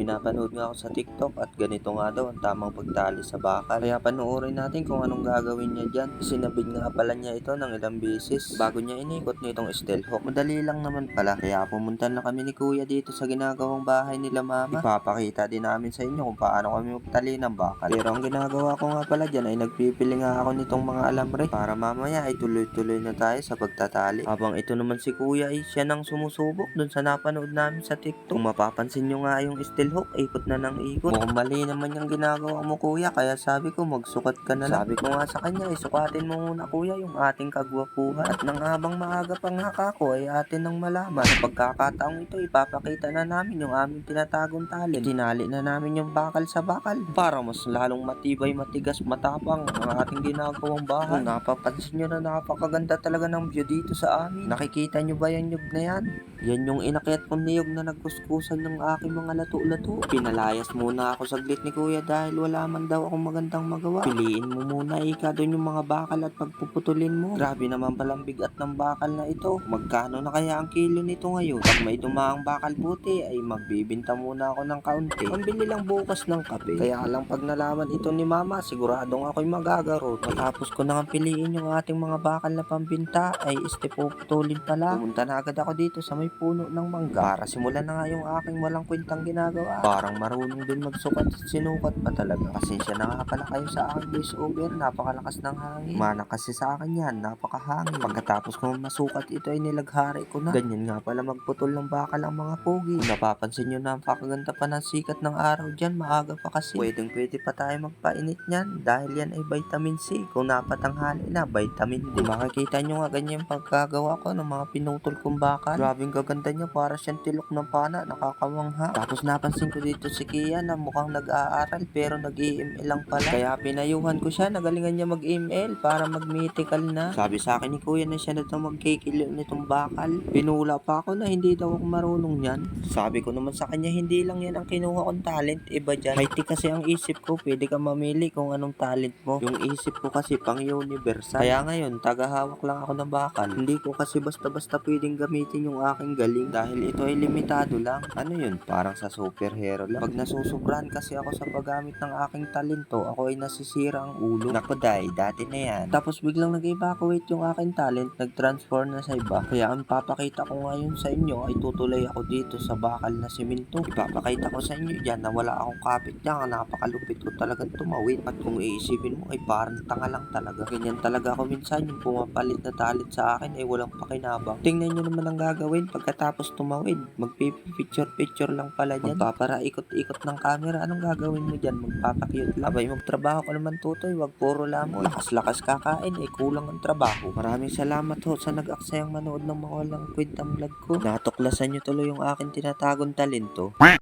pinapanood nga ako sa TikTok at ganito nga daw ang tamang pagtali sa bakal. Kaya panoorin natin kung anong gagawin niya dyan. Sinabit nga pala niya ito ng ilang beses bago niya inikot nitong steel hook. Madali lang naman pala. Kaya pumunta na kami ni kuya dito sa ginagawang bahay nila mama. Ipapakita din namin sa inyo kung paano kami magtali ng bakal. Pero ang ginagawa ko nga pala dyan ay nagpipili nga ako nitong mga alambre para mamaya ay tuloy-tuloy na tayo sa pagtatali. Habang ito naman si kuya ay siya nang sumusubok dun sa napanood namin sa TikTok. Kung mapapansin nyo nga yung steel hook, ikot na ng ikot. Mukhang mali naman yung ginagawa mo kuya, kaya sabi ko magsukat ka na lang. Sabi ko nga sa kanya, sukatin mo muna kuya yung ating kagwapuhan. At nang habang maaga pang hakako ay atin nang malaman. Sa pagkakataong ito, ipapakita na namin yung aming tinatagong tali. Tinali na namin yung bakal sa bakal para mas lalong matibay, matigas, matapang ang ating ginagawang bahay. Kung napapansin nyo na napakaganda talaga ng view dito sa amin. Nakikita nyo ba yung nyug na yan? Yan yung inakyat kong niyog na nagkuskusan ng aking mga lato-lato. Pinalayas muna ako saglit ni kuya dahil wala man daw akong magandang magawa. Piliin mo muna ika doon yung mga bakal at pagpuputulin mo. Grabe naman palang bigat ng bakal na ito. Magkano na kaya ang kilo nito ngayon? Pag may dumaang bakal buti ay magbibinta muna ako ng kaunti. Pambili lang bukas ng kape. Kaya lang pag nalaman ito ni mama, siguradong ako'y magagarot. Matapos ko nang piliin yung ating mga bakal na pambinta ay puputulin pala. Pumunta na agad ako dito sa may puno ng mangga para simulan na nga yung aking walang kwentang ginagawa. Parang marunong din magsukat at sinukat pa talaga. Pasensya na nga pala kayo sa aking voice over. Napakalakas ng hangin. Mana kasi sa akin yan, napakahangin. Pagkatapos kong masukat ito ay nilaghari ko na. Ganyan nga pala magputol ng bakal ang mga pogi. Kung napapansin nyo na napakaganda pa ng sikat ng araw dyan, maaga pa kasi. Pwede pa tayo magpainit nyan dahil yan ay vitamin C. Kung napatanghali na, vitamin D. Kung makikita nyo nga ganyan pagkagawa ko ng mga pinutol kong bakal. Grabing gaganda niya, para siyang tilok ng pana, nakakawangha. Tapos napansin ko dito si Kia na mukhang nag-aaral pero nag-EML lang pala. Kaya pinayuhan ko siya, nagalingan niya mag-EML para mag-mythical na. Sabi sa akin ni kuya na siya na daw magkikilo nitong bakal. Pinula pa ako na hindi daw ako marunong yan. Sabi ko naman sa kanya, hindi lang yan ang kinuha kong talent, iba dyan. Mighty kasi ang isip ko, pwede ka mamili kung anong talent mo. Yung isip ko kasi pang universal. Kaya ngayon, tagahawak lang ako ng bakal. Hindi ko kasi basta-basta pwedeng gamitin yung aking galing dahil ito ay limitado lang. Ano yun? Parang sa superhero lang. Pag nasusobrahan kasi ako sa paggamit ng aking talento, ako ay nasisira ang ulo. Naku day, dati na yan. Tapos biglang nag-evacuate yung aking talent, nag-transform na sa iba. Kaya ang papakita ko ngayon sa inyo ay tutulay ako dito sa bakal na simento. Ipapakita ko sa inyo dyan na wala akong kapit dyan. Napakalupit ko talagang tumawid. At kung iisipin mo ay parang tanga lang talaga. Ganyan talaga ako minsan, yung pumapalit na talent sa akin ay walang pakinabang. Tingnan nyo naman ang gagawin pagkatapos tumawid. Magpipicture-picture lang pala dyan. Magpapara ikot-ikot ng camera. Anong gagawin mo dyan? Magpapakute lang. Abay, magtrabaho ka naman tutoy. Wag puro lamon. Lakas-lakas kakain eh. Kulang ang trabaho. Maraming salamat ho sa nag-aksayang manood ng mga walang kwentang vlog ko. Natuklasan nyo tuloy yung akin tinatagong talento.